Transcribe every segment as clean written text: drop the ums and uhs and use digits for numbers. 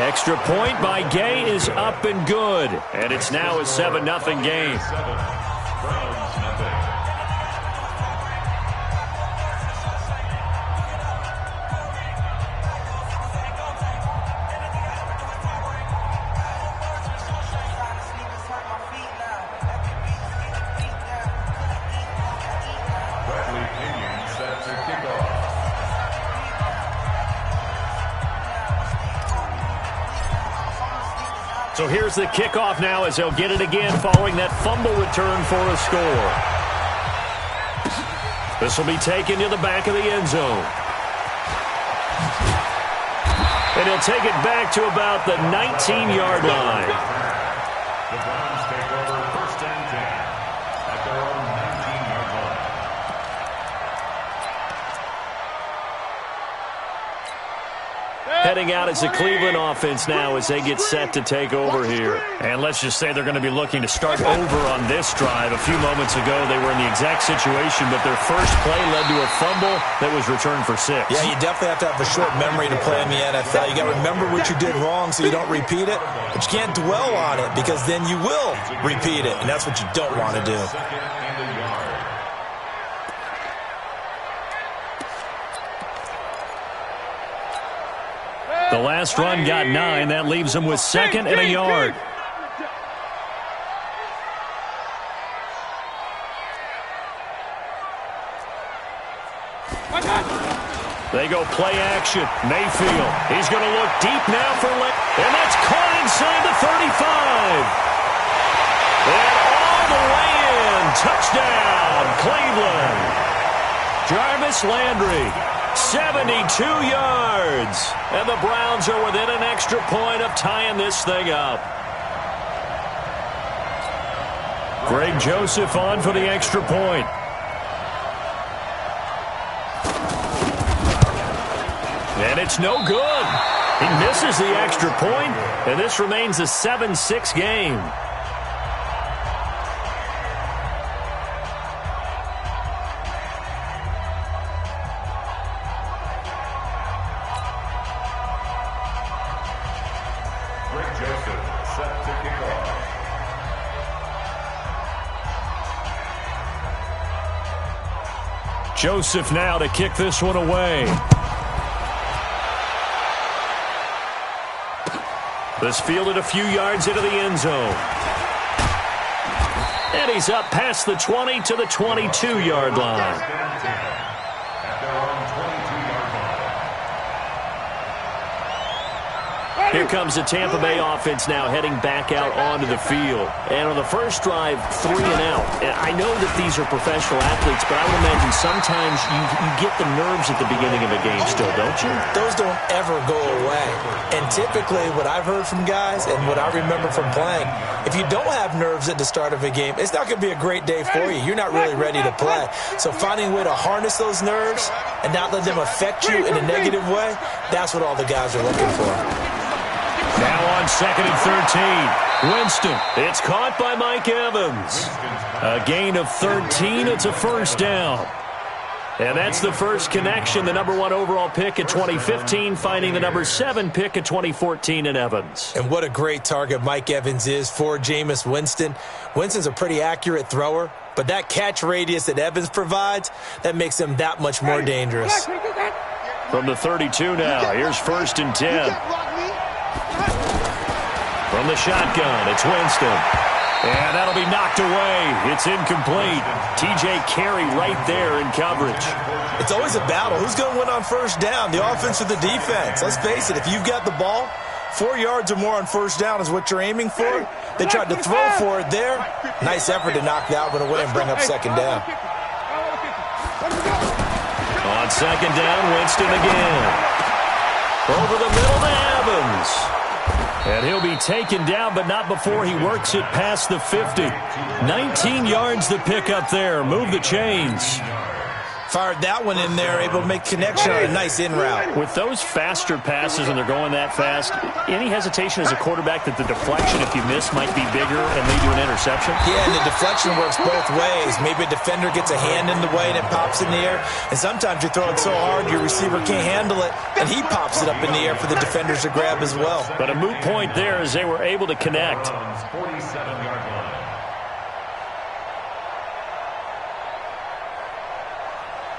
Extra point by Gay is up and good. And it's now a 7-0 game. So here's the kickoff now as they'll get it again following that fumble return for a score. This will be taken to the back of the end zone. And he'll take it back to about the 19-yard line. The Browns take over 1st and 10 at their own 19-yard line. Heading out as the Cleveland offense now as they get set to take over here. And let's just say they're going to be looking to start over on this drive. A few moments ago, they were in the exact situation, but their first play led to a fumble that was returned for 6. Yeah, you definitely have to have a short memory to play in the NFL. You got to remember what you did wrong so you don't repeat it, but you can't dwell on it because then you will repeat it, and that's what you don't want to do. The last run got 9. That leaves them with 2nd and a yard. They go play action. Mayfield. He's going to look deep now for late. And that's caught inside the 35. And all the way in. Touchdown, Cleveland. Jarvis Landry. 72 yards. And the Browns are within an extra point of tying this thing up. Greg Joseph on for the extra point. And it's no good. He misses the extra point, and this remains a 7-6 game. Joseph now to kick this one away. This fielded a few yards into the end zone. And he's up past the 20 to the 22-yard line. Here comes the Tampa Bay offense now heading back out onto the field. And on the first drive, 3 and out. And I know that these are professional athletes, but I would imagine sometimes you get the nerves at the beginning of a game still, don't you? Those don't ever go away. And typically what I've heard from guys and what I remember from playing, if you don't have nerves at the start of a game, it's not going to be a great day for you. You're not really ready to play. So finding a way to harness those nerves and not let them affect you in a negative way, that's what all the guys are looking for. Now on 2nd and 13. Winston. It's caught by Mike Evans. A gain of 13. It's a first down. And that's the first connection. The number 1 overall pick in 2015 finding the number 7 pick in 2014 in Evans. And what a great target Mike Evans is for Jameis Winston. Winston's a pretty accurate thrower, but that catch radius that Evans provides, that makes him that much more dangerous. From the 32 now. Here's 1st and 10. From the shotgun, it's Winston. And that'll be knocked away. It's incomplete. T.J. Carey right there in coverage. It's always a battle. Who's going to win on first down, the offense or the defense? Let's face it, if you've got the ball, 4 yards or more on first down is what you're aiming for. They tried to throw for it there. Nice effort to knock that one away and bring up 2nd down. On 2nd down, Winston again. Over the middle to Evans. And he'll be taken down, but not before he works it past the 50. 19 yards to pick up there. Move the chains. Fired that one in there, able to make connection on a nice in route. With those faster passes and they're going that fast, any hesitation as a quarterback that the deflection, if you miss, might be bigger and lead to an interception? Yeah, and the deflection works both ways. Maybe a defender gets a hand in the way and it pops in the air. And sometimes you throw it so hard your receiver can't handle it, and he pops it up in the air for the defenders to grab as well. But a moot point there as they were able to connect. 47-yard line.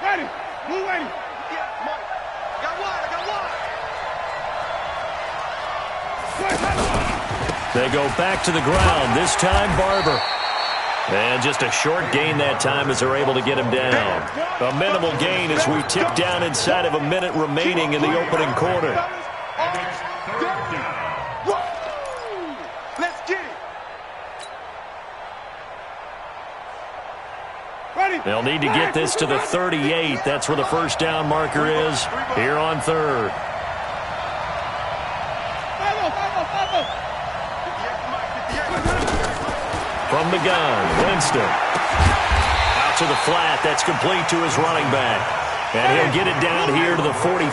Ready. Move ready. Yeah, Mike. I got one. They go back to the ground. This time, Barber. And just a short gain that time as they're able to get him down. A minimal gain as we tip down inside of a minute remaining in the opening quarter. Let's get it. Ready. They'll need to get this to the 38. That's where the first down marker is here on third. From the gun, Winston. Out to the flat. That's complete to his running back. And he'll get it down here to the 43.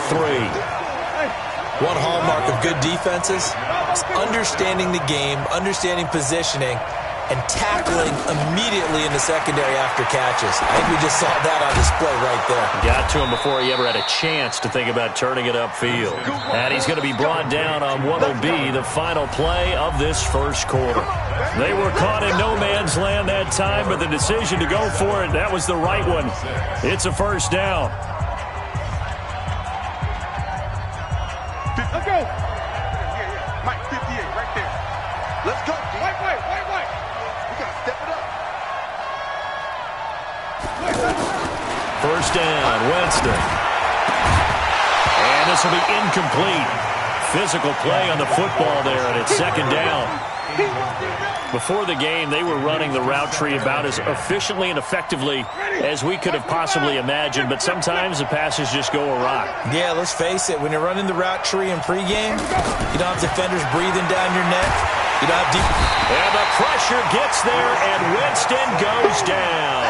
One hallmark of good defenses is understanding the game, understanding positioning, and tackling immediately in the secondary after catches. I think we just saw that on display right there. Got to him before he ever had a chance to think about turning it upfield. And he's going to be brought down on what will be the final play of this first quarter. They were caught in no man's land that time, but the decision to go for it, that was the right one. It's a first down. Let's go. Yeah. Mike, 58, right there. Let's go. Wait. We got to step it up. First down, Winston. And this will be incomplete. Physical play on the football there, and it's second down. Before the game, they were running the route tree about as efficiently and effectively as we could have possibly imagined, but sometimes the passes just go awry. Yeah, let's face it. When you're running the route tree in pregame, you don't have defenders breathing down your neck. You don't have deep. And the pressure gets there, and Winston goes down.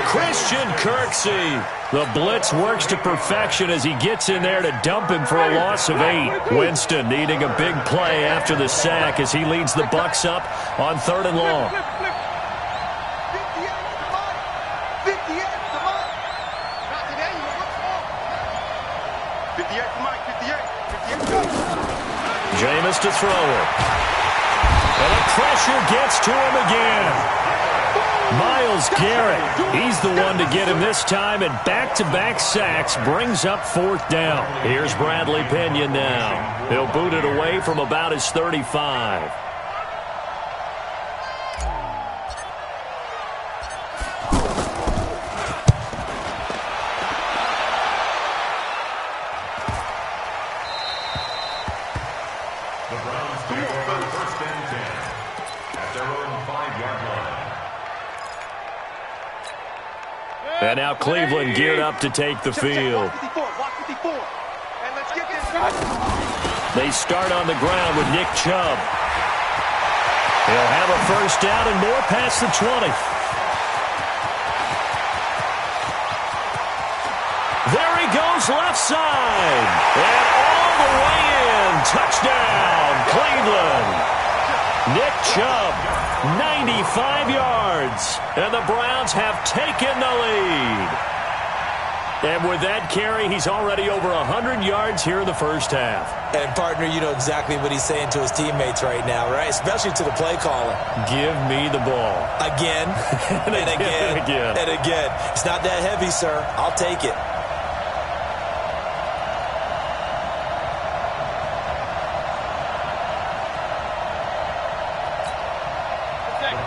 Christian Kirksey. The blitz works to perfection as he gets in there to dump him for a loss of 8. Winston needing a big play after the sack as he leads the Bucs up on 3rd and long. 58 for Mike. 58. Jameis to throw it. And the pressure gets to him again. Myles Garrett, he's the one to get him this time, and back-to-back sacks brings up 4th down. Here's Bradley Pinion now. He'll boot it away from about his 35. The Browns take over first and 10 at their own 5-yard line. And now Cleveland geared up to take the field. They start on the ground with Nick Chubb. He'll have a first down and more past the 20. There he goes left side. And all the way in. Touchdown, Cleveland. Nick Chubb, 95 yards. And the Browns have taken the lead. And with that carry, he's already over 100 yards here in the first half. And, partner, you know exactly what he's saying to his teammates right now, right? Especially to the play caller. Give me the ball. Again, and again, and again. It's not that heavy, sir. I'll take it.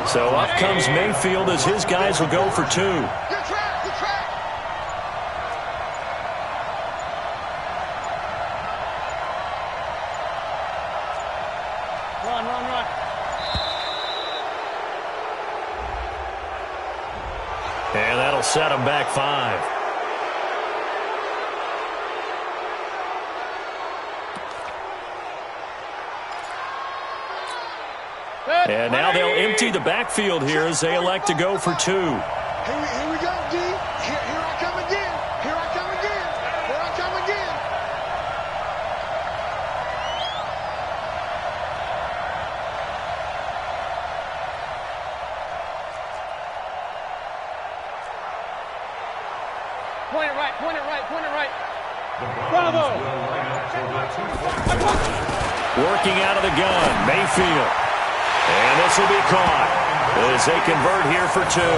So up comes Mayfield as his guys will go for 2. Run. And that'll set him back 5. And now they'll empty the backfield here as they elect to go for 2. Here we go, D. Here I come again. Working out of the gun, Mayfield. And this will be caught as they convert here for two.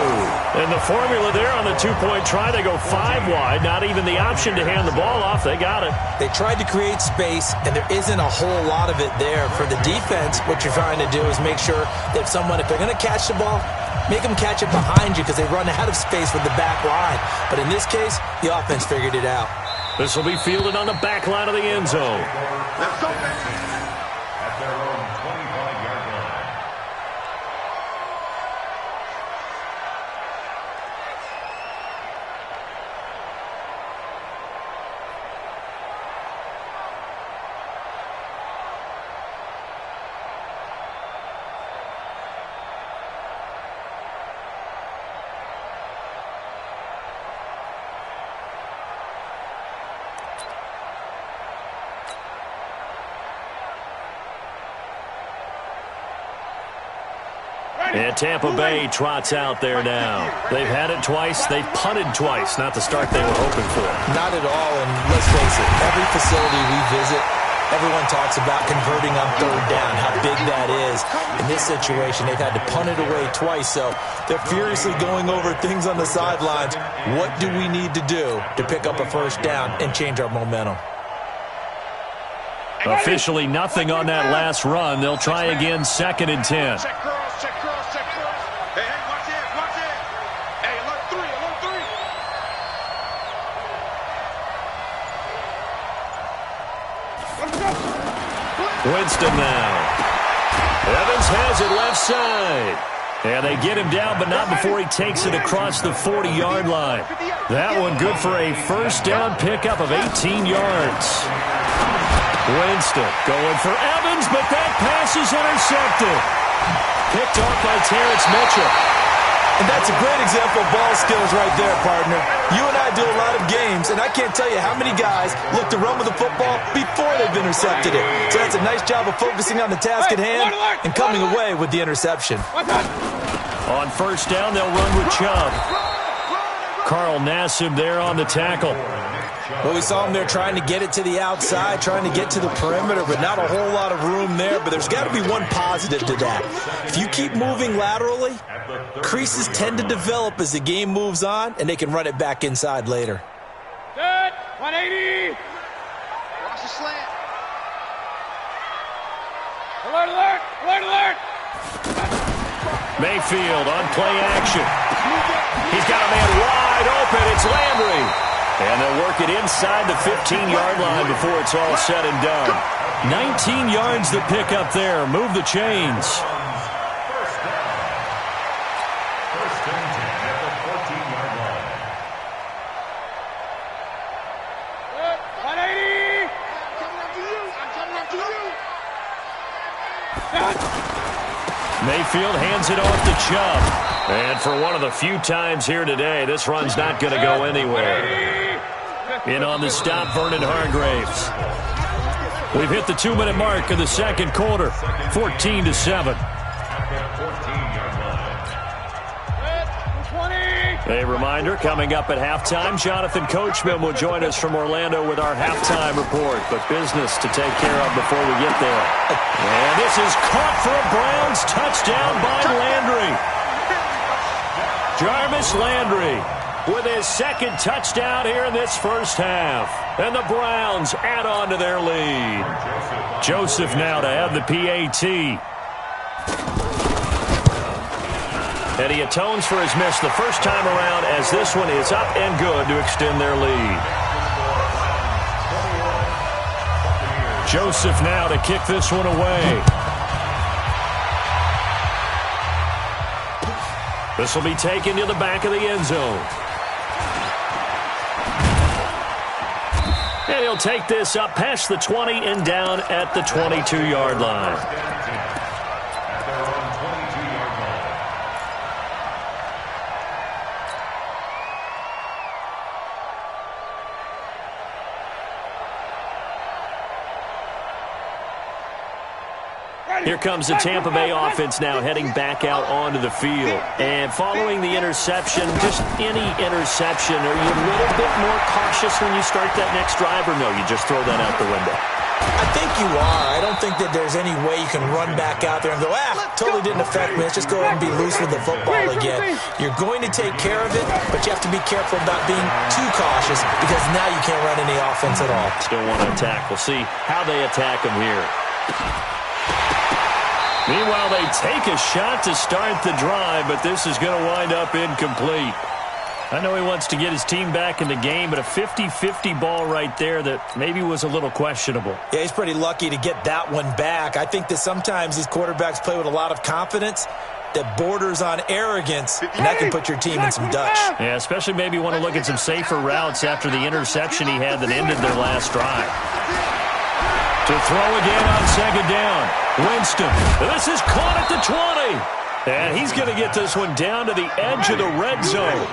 And the formula there on the two-point try, they go 5 wide. Not even the option to hand the ball off. They got it. They tried to create space, and there isn't a whole lot of it there. For the defense, what you're trying to do is make sure that someone, if they're going to catch the ball, make them catch it behind you because they run out of space with the back line. But in this case, the offense figured it out. This will be fielded on the back line of the end zone. Let's go, baby. At their own 25-yard line. And Tampa Bay trots out there now. They've had it twice. They've punted twice. Not the start they were hoping for. Not at all, and let's face it, every facility we visit, everyone talks about converting on third down, how big that is. In this situation, they've had to punt it away twice, so they're furiously going over things on the sidelines. What do we need to do to pick up a first down and change our momentum? Officially nothing on that last run. They'll try again, 2nd and 10. Check cross, check cross, check cross. Hey, watch it, watch it. Hey, alert 3, alert 3. Winston now. Evans has it left side. And they get him down, but not before he takes it across the 40-yard line. That one good for a first down pickup of 18 yards. Winston going for Evans, but that pass is intercepted. Picked off by Terrence Mitchell. And that's a great example of ball skills right there, partner. You and I do a lot of games, and I can't tell you how many guys look to run with the football before they've intercepted it. So that's a nice job of focusing on the task at hand and coming away with the interception. On first down, they'll run with Chubb. Carl Nassib there on the tackle. Well, we saw him there trying to get it to the outside, trying to get to the perimeter, but not a whole lot of room there. But there's got to be one positive to that. If you keep moving laterally, creases tend to develop as the game moves on, and they can run it back inside later. Good, 180. Watch the slant. Alert, alert, alert, alert. Mayfield on play action. He's got a man wide open. It's Landry. And they'll work it inside the 15-yard line before it's all said and done. 19 yards to pick up there. Move the chains. First down. First and 10 at the 14-yard line. Good, 180. I'm coming up to you. I'm coming up to you. Mayfield hands it off to Chubb. And for one of the few times here today, this run's not going to go anywhere. In on the stop, Vernon Hargreaves. We've hit the 2-minute mark of the second quarter, 14-7. A reminder, coming up at halftime, Jonathan Coachman will join us from Orlando with our halftime report, but business to take care of before we get there. And this is caught for a Browns touchdown by Landry. Jarvis Landry with his second touchdown here in this first half. And the Browns add on to their lead. Joseph now to have the PAT. And he atones for his miss the first time around as this one is up and good to extend their lead. Joseph now to kick this one away. This will be taken to the back of the end zone. And he'll take this up past the 20 and down at the 22-yard line. Here comes the Tampa Bay offense now heading back out onto the field. And following the interception, just any interception, are you a little bit more cautious when you start that next drive, or no, you just throw that out the window? I think you are. I don't think that there's any way you can run back out there and go, totally didn't affect me. Let's just go ahead and be loose with the football again. You're going to take care of it, but you have to be careful about being too cautious because now you can't run any offense at all. Still want to attack. We'll see how they attack them here. Meanwhile, they take a shot to start the drive, but this is going to wind up incomplete. I know he wants to get his team back in the game, but a 50-50 ball right there that maybe was a little questionable. Yeah, he's pretty lucky to get that one back. I think that sometimes these quarterbacks play with a lot of confidence that borders on arrogance, and that can put your team in some Dutch. Yeah, especially maybe want to look at some safer routes after the interception he had that ended their last drive. To throw again on second down. Winston. This is caught at the 20. And he's going to get this one down to the edge of the red zone.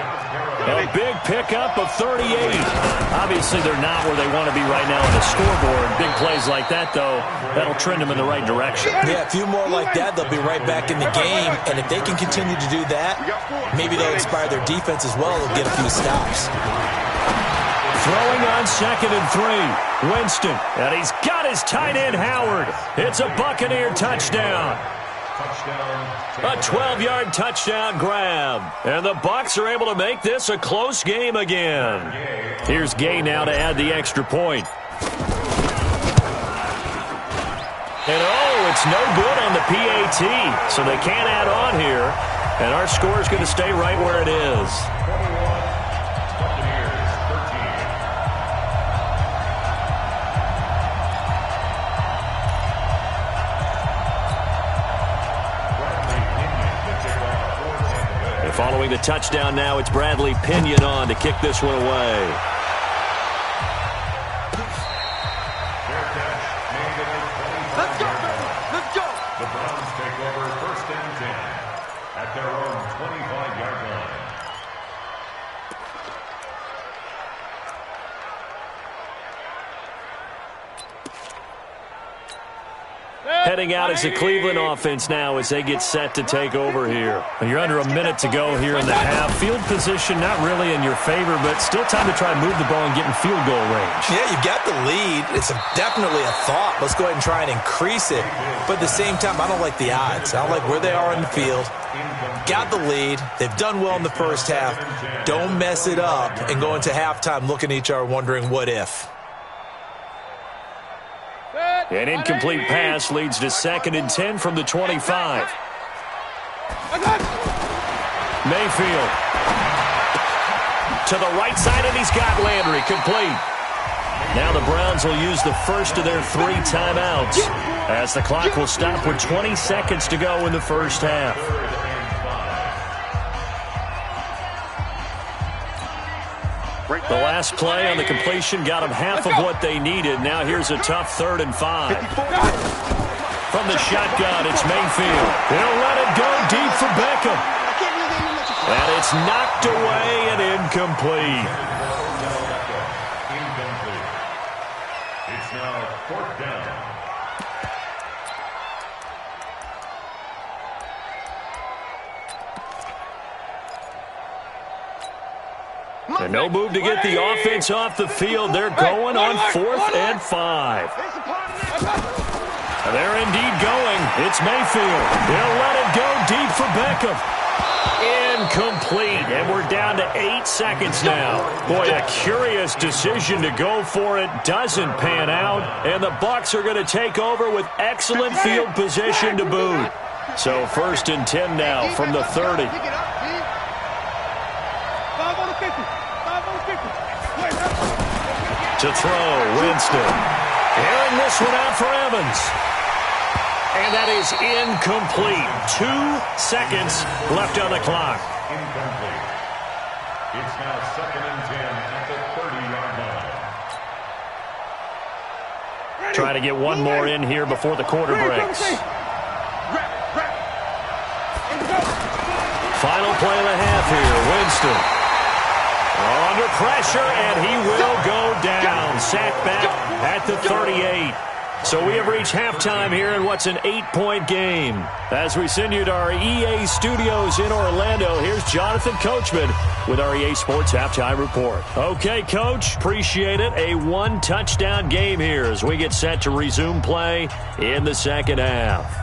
A big pickup of 38. Obviously, they're not where they want to be right now on the scoreboard. Big plays like that, though, that'll trend them in the right direction. Yeah, a few more like that, they'll be right back in the game. And if they can continue to do that, maybe they'll inspire their defense as well. They'll get a few stops. Throwing on second and 3. Winston. And he's got his tight end, Howard. It's a Buccaneer touchdown. A 12-yard touchdown grab. And the Bucs are able to make this a close game again. Here's Gay now to add the extra point. And it's no good on the PAT. So they can't add on here. And our score is going to stay right where it is. Following the touchdown now, it's Bradley Pinion on to kick this one away. Let's go. Let's go. The Browns take over first and 10 at their own 25-yard line. Heading out is the Cleveland offense now as they get set to take over here. You're under a minute to go here in the half. Field position not really in your favor, but still time to try and move the ball and get in field goal range. Yeah, you've got the lead. It's definitely a thought. Let's go ahead and try and increase it. But at the same time, I don't like the odds. I don't like where they are in the field. Got the lead. They've done well in the first half. Don't mess it up and go into halftime looking at each other wondering what if. An incomplete pass leads to second and 10 from the 25. Mayfield. To the right side, and he's got Landry complete. Now the Browns will use the first of their 3 timeouts as the clock will stop with 20 seconds to go in the first half. The last play on the completion got them half of what they needed. Now here's a tough 3rd and 5. From the shotgun, it's Mayfield. They'll let it go deep for Beckham. And it's knocked away and incomplete. It's now 4th down. And no move to get the offense off the field. They're going on 4th and 5. They're indeed going. It's Mayfield. They'll let it go deep for Beckham. Incomplete. And we're down to 8 seconds now. Boy, a curious decision to go for it. Doesn't pan out. And the Bucs are going to take over with excellent field position to boot. So 1st and 10 now from the 30. To throw, Winston. Airing this one out for Evans. And that is incomplete. 2 seconds left on the clock. Incomplete. It's now 2nd and 10 at the 30-yard line. Try to get one more in here before the quarter breaks. Final play of the half here. Winston. Under pressure, and he will go down. Sacked back at the 38. So we have reached halftime here in what's an 8-point game. As we send you to our EA studios in Orlando, here's Jonathan Coachman with our EA Sports Halftime Report. Okay, Coach, appreciate it. A one-touchdown game here as we get set to resume play in the second half.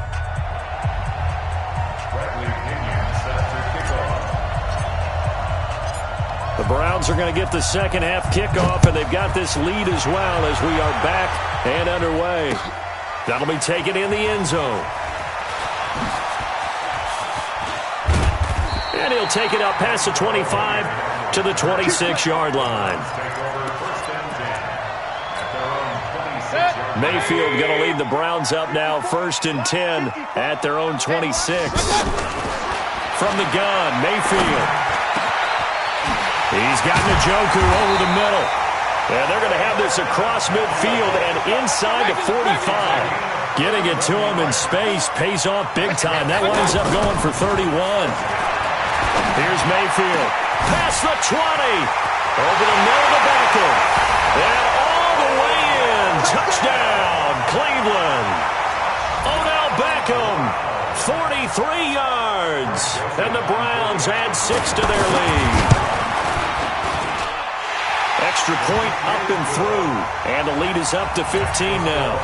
The Browns are going to get the second half kickoff, and they've got this lead as well as we are back and underway. That'll be taken in the end zone. And he'll take it up past the 25 to the 26-yard line. Mayfield going to lead the Browns up now, 1st and 10 at their own 26. From the gun, Mayfield. He's got Njoku over the middle. And they're going to have this across midfield and inside the 45. Getting it to him in space pays off big time. That winds up going for 31. Here's Mayfield. Past the 20. Over the middle of the backer. And all the way in. Touchdown, Cleveland. Odell Beckham, 43 yards. And the Browns add 6 to their lead. Extra point up and through. And the lead is up to 15 now.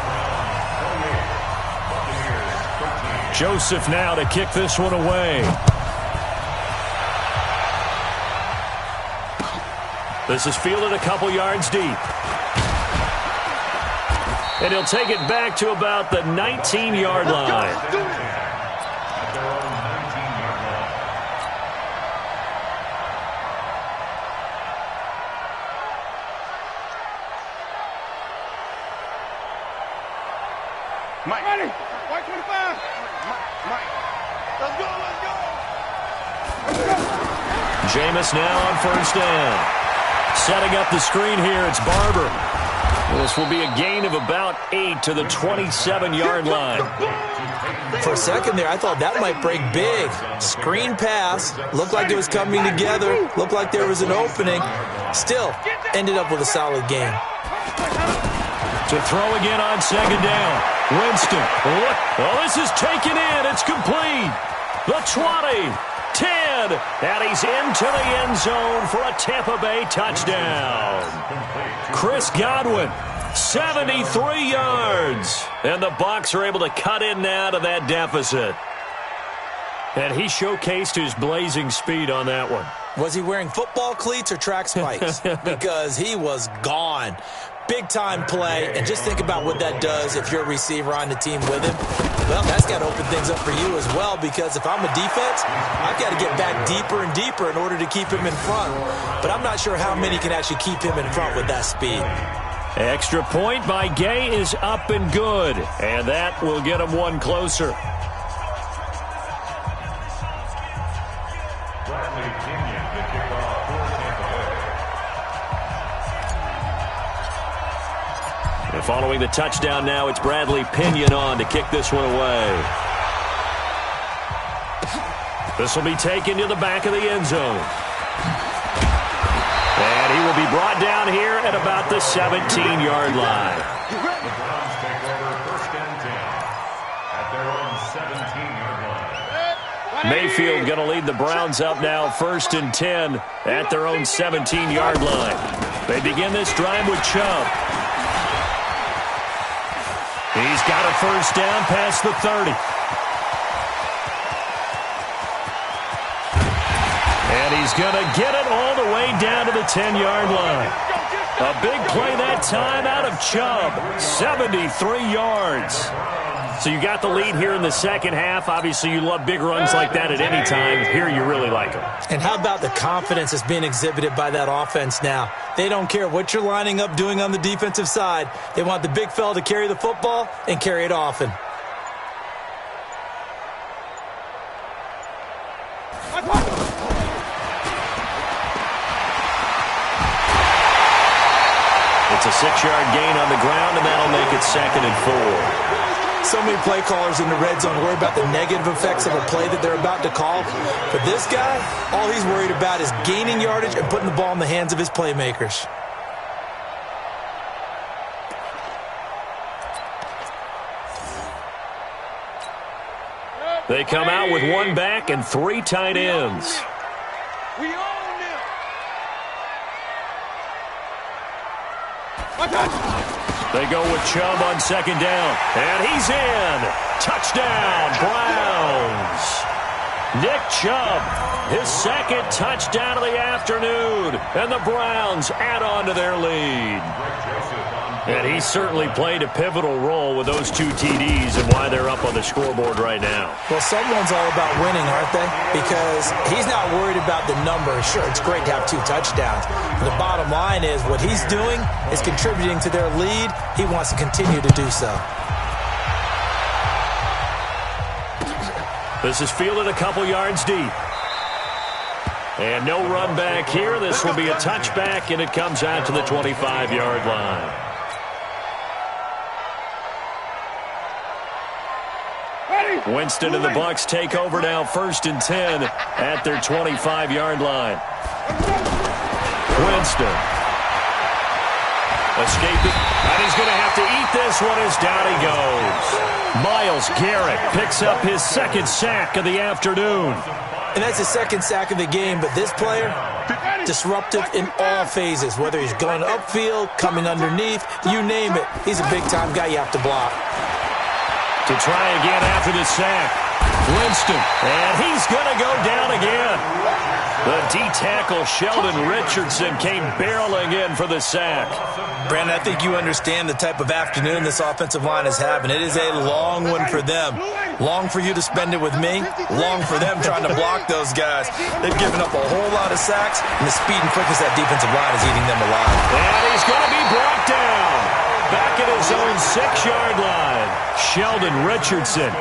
Joseph now to kick this one away. This is fielded a couple yards deep. And he'll take it back to about the 19-yard line. Mike. Ready. White 25. Mike. Let's go, let's go. Jameis now on 1st down. Setting up the screen here, it's Barber. This will be a gain of about 8 to the 27-yard line. For a second there, I thought that might break big. Screen pass. Looked like it was coming together. Looked like there was an opening. Still, ended up with a solid game. To throw again on 2nd down. Winston. Oh, this is taken in. It's complete. The 20, 10, and he's into the end zone for a Tampa Bay touchdown. Chris Godwin, 73 yards. And the Bucs are able to cut in now to that deficit. And he showcased his blazing speed on that one. Was he wearing football cleats or track spikes? Because he was gone. Big-time play, and just think about what that does if you're a receiver on the team with him. Well, that's got to open things up for you as well, because if I'm a defense, I've got to get back deeper and deeper in order to keep him in front. But I'm not sure how many can actually keep him in front with that speed. Extra point by Gay is up and good, and that will get him one closer. Following the touchdown now, it's Bradley Pinion on to kick this one away. This will be taken to the back of the end zone. And he will be brought down here at about the 17-yard line. The Browns take over 1st and 10 at their own 17-yard line. Mayfield going to lead the Browns up now, 1st and 10 at their own 17-yard line. They begin this drive with Chubb. He's got a 1st down past the 30. And he's going to get it all the way down to the 10-yard line. A big play that time out of Chubb, 73 yards. So you got the lead here in the second half. Obviously, you love big runs like that at any time. Here, you really like them. And how about the confidence that's being exhibited by that offense now? They don't care what you're lining up doing on the defensive side. They want the big fella to carry the football and carry it often. It's a 6-yard gain on the ground, and that'll make it 2nd and 4. So many play callers in the red zone worry about the negative effects of a play that they're about to call. For this guy, all he's worried about is gaining yardage and putting the ball in the hands of his playmakers. They come out with one back and 3 tight ends. We own them. They go with Chubb on 2nd down. And he's in. Touchdown, Browns. Nick Chubb, his 2nd touchdown of the afternoon. And the Browns add on to their lead. And he certainly played a pivotal role with those 2 TDs and why they're up on the scoreboard right now. Well, someone's all about winning, aren't they? Because he's not worried about the numbers. Sure, it's great to have 2 touchdowns. But the bottom line is what he's doing is contributing to their lead. He wants to continue to do so. This is fielded a couple yards deep. And no run back here. This will be a touchback, and it comes out to the 25-yard line. Winston and the Bucs take over now, 1st and 10 at their 25-yard line. Winston. Escaping. And he's going to have to eat this one as down he goes. Myles Garrett picks up his 2nd sack of the afternoon. And that's his 2nd sack of the game, but this player, disruptive in all phases, whether he's going upfield, coming underneath, you name it. He's a big-time guy you have to block. To try again after the sack. Winston, and he's going to go down again. The D-tackle Sheldon Richardson came barreling in for the sack. Brandon, I think you understand the type of afternoon this offensive line is having. It is a long one for them. Long for you to spend it with me. Long for them trying to block those guys. They've given up a whole lot of sacks, and the speed and quickness of that defensive line is eating them alive. And he's going to be brought down. Back at his own 6-yard line. Sheldon Richardson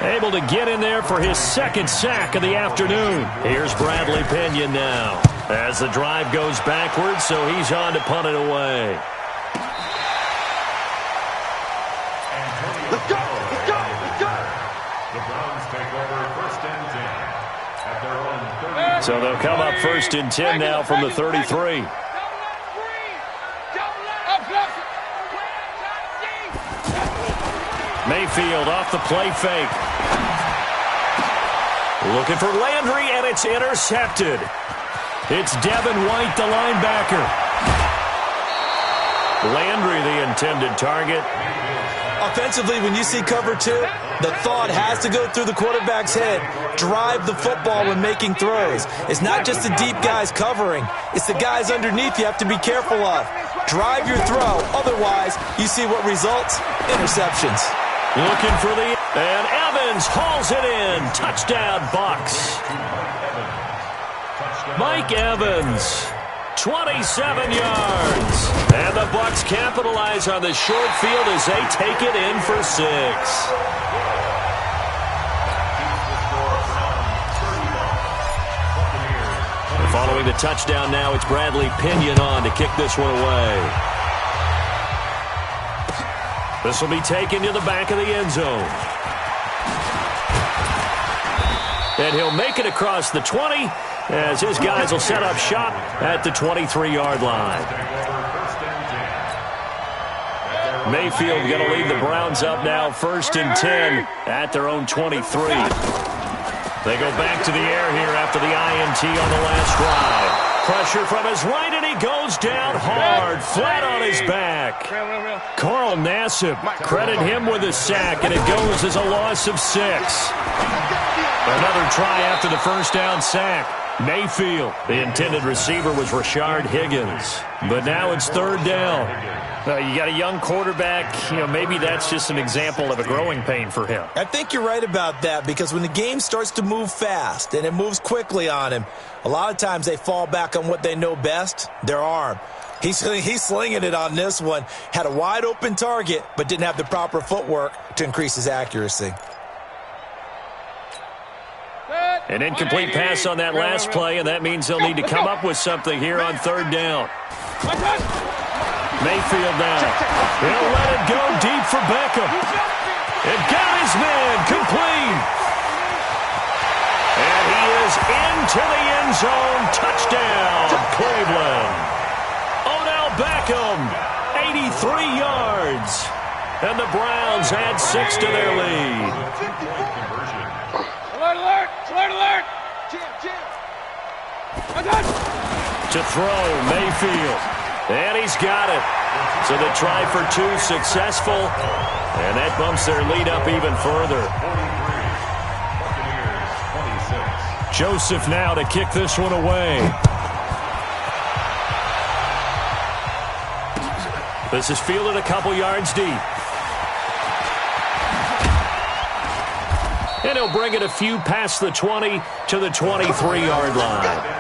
able to get in there for his 2nd sack of the afternoon. Here's Bradley Pinion now as the drive goes backwards, so he's on to punt it away. Let's go. Let's go. Let's go. The Browns take over 1st and 10 at their own 30. So they'll come up 1st and 10 now from the 33. Mayfield off the play fake. Looking for Landry, and it's intercepted. It's Devin White, the linebacker. Landry, the intended target. Offensively, when you see cover 2, the thought has to go through the quarterback's head. Drive the football when making throws. It's not just the deep guys covering. It's the guys underneath you have to be careful of. Drive your throw. Otherwise, you see what results? Interceptions. Looking for the... And Evans hauls it in. Touchdown, Bucs. Mike Evans, 27 yards. And the Bucs capitalize on the short field as they take it in for 6. Following the touchdown now, it's Bradley Pinion on to kick this one away. This will be taken to the back of the end zone. And he'll make it across the 20 as his guys will set up shop at the 23-yard line. Mayfield going to lead the Browns up now 1st and 10 at their own 23. They go back to the air here after the INT on the last drive. Pressure from his right, and he goes down hard, flat on his back. Carl Nassib, credit him with a sack, and it goes as a loss of 6. Another try after the 1st down sack. Mayfield, the intended receiver, was Rashard Higgins. But now it's 3rd down. You got a young quarterback. Maybe that's just an example of a growing pain for him. I think you're right about that, because when the game starts to move fast and it moves quickly on him, a lot of times they fall back on what they know best, their arm. He's slinging it on this one. Had a wide open target, but didn't have the proper footwork to increase his accuracy. An incomplete pass on that last play, and that means they'll need to come up with something here on 3rd down. Mayfield now. He'll let it go deep for Beckham. It got his man complete. And he is into the end zone. Touchdown, Cleveland. Odell Beckham, 83 yards. And the Browns add 6 to their lead. Alert, alert! Alert, alert! To throw, Mayfield. And he's got it. So the try for 2 successful. And that bumps their lead up even further. Joseph now to kick this one away. This is fielded a couple yards deep. And he'll bring it a few past the 20 to the 23-yard line.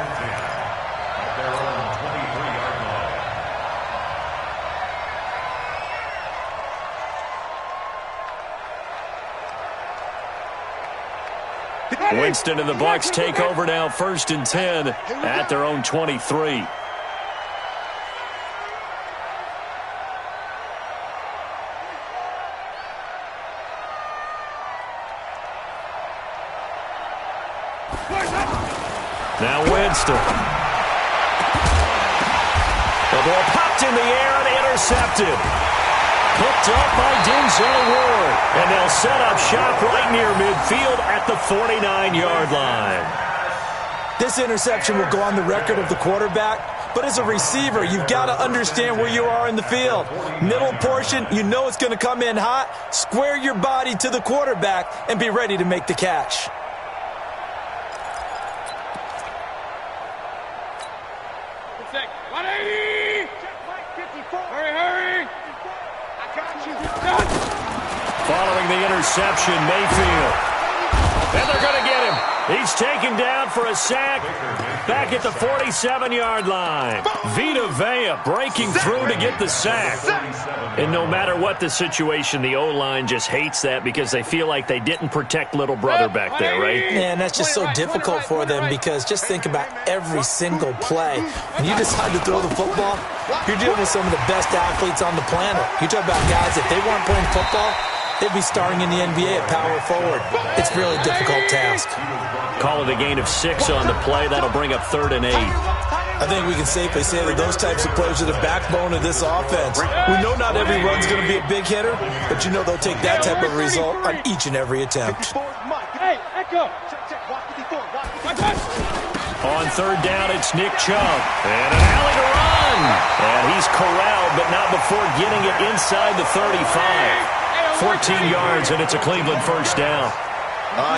Winston and the Bucs take over now, 1st and 10 at their own 23. Now Winston. The ball popped in the air and intercepted. Hooked up by Denzel Ward. And they'll set up shop right near midfield at the 49-yard line. This interception will go on the record of the quarterback, but as a receiver, you've got to understand where you are in the field. Middle portion, you know it's going to come in hot. Square your body to the quarterback and be ready to make the catch. Following the interception, Mayfield. And they're going to get him. He's taken down for a sack back at the 47-yard line. Vita Vea breaking through to get the sack. And no matter what the situation, the O-line just hates that because they feel like they didn't protect little brother back there, right? Man, that's just so difficult for them because just think about every single play. When you decide to throw the football, you're dealing with some of the best athletes on the planet. You talk about guys, if they weren't playing football, they'd be starring in the NBA at power forward. It's a really difficult task. Call it a gain of 6 on the play. That'll bring up 3rd and 8. I think we can safely say that those types of players are the backbone of this offense. We know not every run's going to be a big hitter, but you know they'll take that type of result on each and every attempt. Hey, Echo. On 3rd down, it's Nick Chubb. And an alley to run. And he's corralled, but not before getting it inside the 35. 14 yards, and it's a Cleveland 1st down.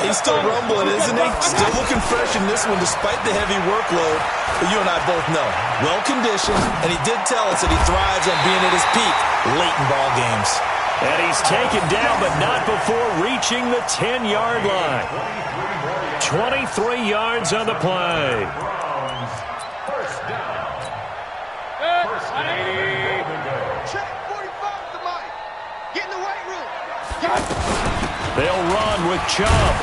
He's still rumbling, isn't he? Still looking fresh in this one despite the heavy workload. But you and I both know, well-conditioned, and he did tell us that he thrives on being at his peak late in ball games. And he's taken down, but not before reaching the 10-yard line. 23 yards on the play. They'll run with Chubb.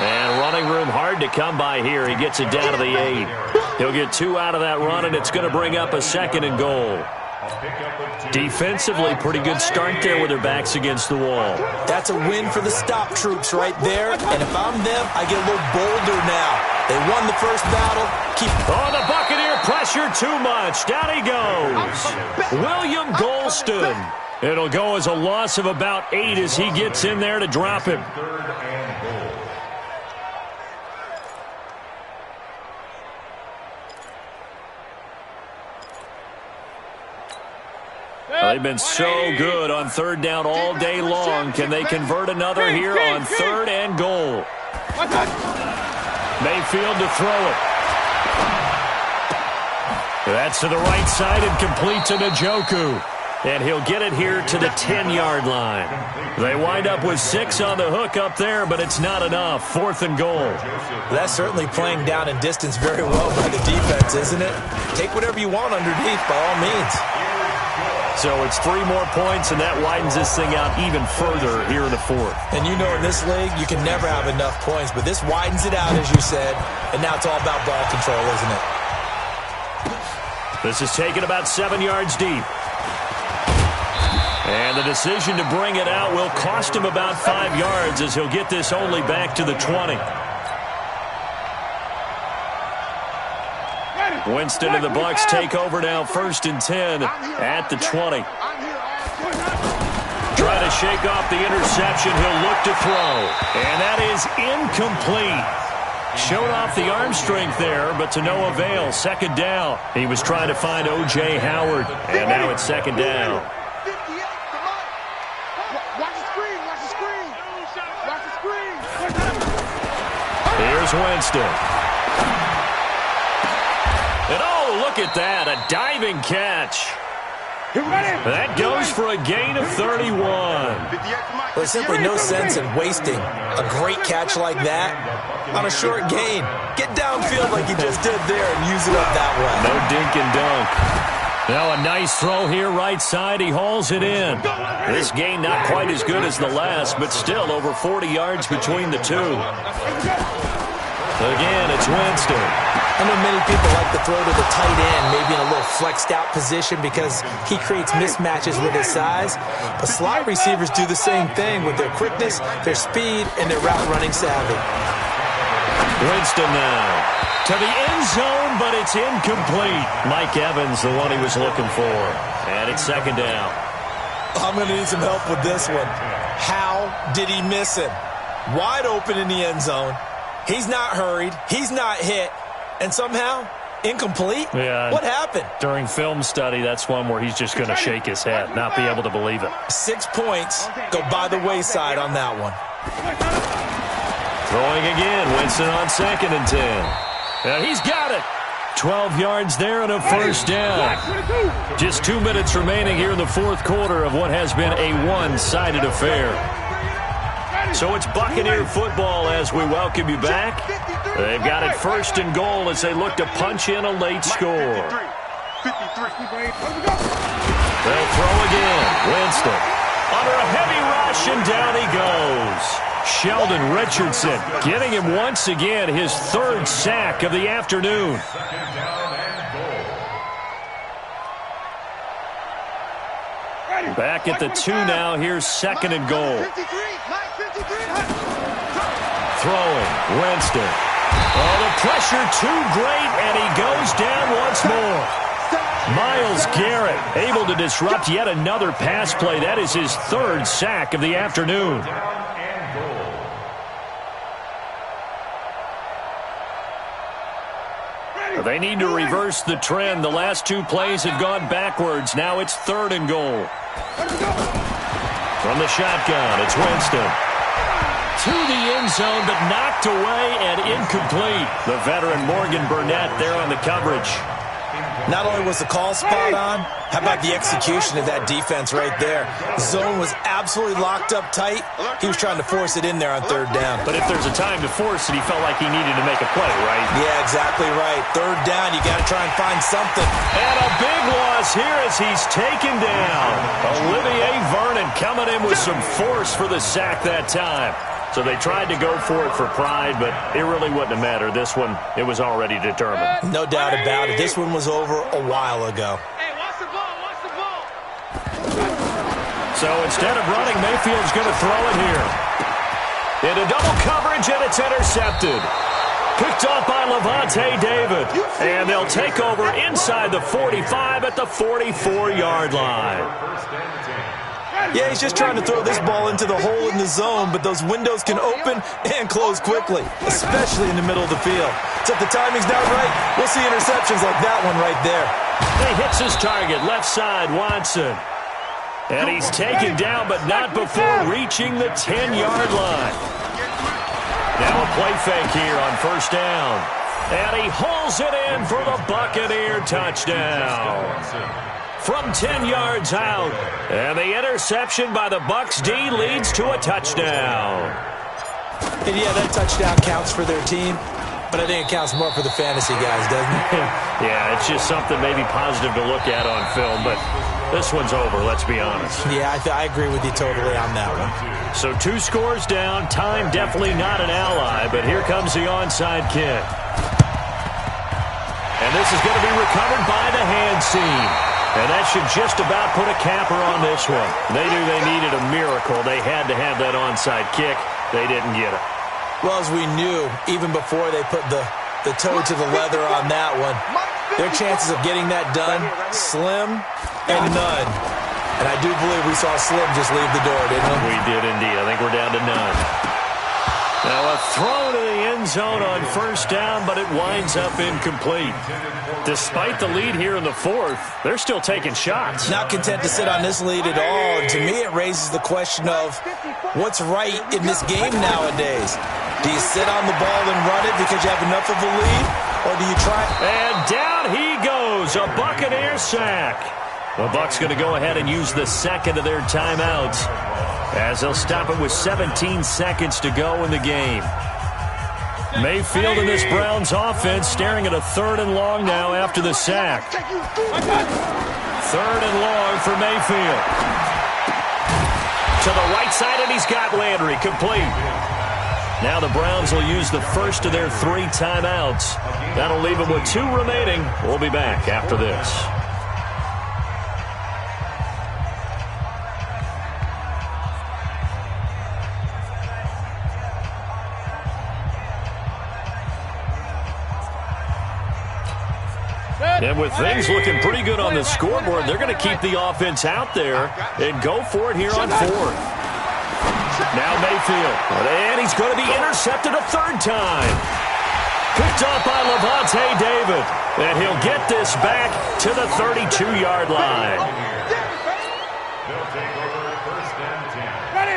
And running room hard to come by here. He gets it down to the 8. He'll get 2 out of that run, and it's going to bring up a 2nd and goal. Defensively, pretty good start there with their backs against the wall. That's a win for the stop troops right there. And if I'm them, I get a little bolder now. They won the first battle. Oh, the Buccaneer pressure too much. Down he goes. William Golston. It'll go as a loss of about 8 as he gets in there to drop him. They've been so good on 3rd down all day long. Can they convert another here on 3rd and goal? Mayfield to throw it. That's to the right side and complete to Njoku. And he'll get it here to the 10-yard line. They wind up with 6 on the hook up there, but it's not enough. 4th and goal. That's certainly playing down in distance very well by the defense, isn't it? Take whatever you want underneath by all means. So it's 3 more points, and that widens this thing out even further here in the 4th. And you know in this league, you can never have enough points, but this widens it out, as you said, and now it's all about ball control, isn't it? This is taken about 7 yards deep. And the decision to bring it out will cost him about 5 yards as he'll get this only back to the 20. Winston and the Bucs take over now, 1st and 10 at the 20. Try to shake off the interception. He'll look to throw. And that is incomplete. Showed off the arm strength there, but to no avail. Second down. He was trying to find O.J. Howard, and now it's second down. Here's Winston. And oh, look at that, a diving catch. That goes for a gain of 31. There's simply no sense in wasting a great catch like that on a short gain. Get downfield like you just did there and use it up that way. No dink and dunk. Now a nice throw here right side. He hauls it in. This gain not quite as good as the last, but still over 40 yards between the two. Again, it's Winston. I know many people like to throw to the tight end, maybe in a little flexed out position because he creates mismatches with his size. But slot receivers do the same thing with their quickness, their speed, and their route running savvy. Winston now to the end zone, but it's incomplete. Mike Evans, the one he was looking for. And it's second down. I'm going to need some help with this one. How did he miss him? Wide open in the end zone. He's not hurried. He's not hit. And somehow, incomplete? Yeah. What happened? During film study, that's one where he's just going to shake his head, not be able to believe it. 6 points go by the wayside on that one. Throwing again. Winston on 2nd and 10. And he's got it. 12 yards there and a first down. Just 2 minutes remaining here in the fourth quarter of what has been a one-sided affair. So it's Buccaneer football as we welcome you back. They've got it 1st and goal as they look to punch in a late score. They'll throw again. Winston under a heavy rush, and down he goes. Sheldon Richardson getting him once again his 3rd sack of the afternoon. Back at the 2 now. Here's 2nd and goal. Throwing, Winston. Oh, the pressure too great, and he goes down once more. Myles Garrett able to disrupt yet another pass play. That is his 3rd sack of the afternoon. They need to reverse the trend. The last 2 plays have gone backwards. Now it's 3rd and goal. From the shotgun, it's Winston. To the end zone, but knocked away and incomplete. The veteran Morgan Burnett there on the coverage. Not only was the call spot on, how about the execution of that defense right there? Zone was absolutely locked up tight. He was trying to force it in there on 3rd down. But if there's a time to force it, he felt like he needed to make a play, right? Yeah, exactly right. 3rd down, you got to try and find something. And a big loss here as he's taken down. Olivier Vernon coming in with some force for the sack that time. So they tried to go for it for pride, but it really wouldn't have mattered. This one, it was already determined. No doubt about it. This one was over a while ago. Hey, watch the ball, watch the ball. So instead of running, Mayfield's going to throw it here. Into double coverage, and it's intercepted. Picked off by Levante David. And they'll take over inside the 45 at the 44-yard line. Yeah, he's just trying to throw this ball into the hole in the zone, but those windows can open and close quickly, especially in the middle of the field. So if the timing's not right, we'll see interceptions like that one right there. He hits his target, left side, Watson. And he's taken down, but not before reaching the 10-yard line. Now a play fake here on 1st down. And he hauls it in for the Buccaneer touchdown. From 10 yards out. And the interception by the Bucs D leads to a touchdown. And yeah, that touchdown counts for their team, but I think it counts more for the fantasy guys, doesn't it? Yeah, it's just something maybe positive to look at on film, but this one's over, let's be honest. Yeah, I agree with you totally on that one. So 2 scores down, time definitely not an ally, but here comes the onside kick. And this is going to be recovered by the hand seam. And that should just about put a capper on this one. They knew they needed a miracle. They had to have that onside kick. They didn't get it. Well, as we knew, even before they put the toe to the leather on that one, their chances of getting that done, slim and none. And I do believe we saw Slim just leave the door, didn't we? We did indeed. I think we're down to none. Now a throw to the end zone on first down, but it winds up incomplete. Despite the lead here in the fourth, they're still taking shots. Not content to sit on this lead at all. And to me, it raises the question of what's right in this game nowadays. Do you sit on the ball and run it because you have enough of a lead, or do you try? And down he goes, a Buccaneer sack. The Bucs going to go ahead and use the second of their timeouts, as they'll stop it with 17 seconds to go in the game. Mayfield in this Browns offense staring at a 3rd and long now after the sack. 3rd and long for Mayfield. To the right side, and he's got Landry complete. Now the Browns will use the first of their 3 timeouts. That'll leave them with 2 remaining. We'll be back after this. And with things looking pretty good on the scoreboard, they're going to keep the offense out there and go for it here on 4th. Now Mayfield, and he's going to be intercepted a 3rd time. Picked up by Levante David, and he'll get this back to the 32-yard line.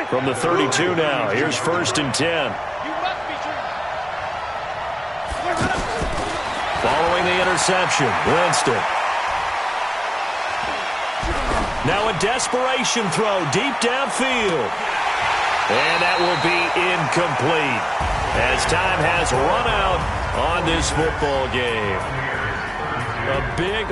From the 32 now, here's 1st and 10. Following the interception, Winston. Now a desperation throw deep downfield. And that will be incomplete as time has run out on this football game. A big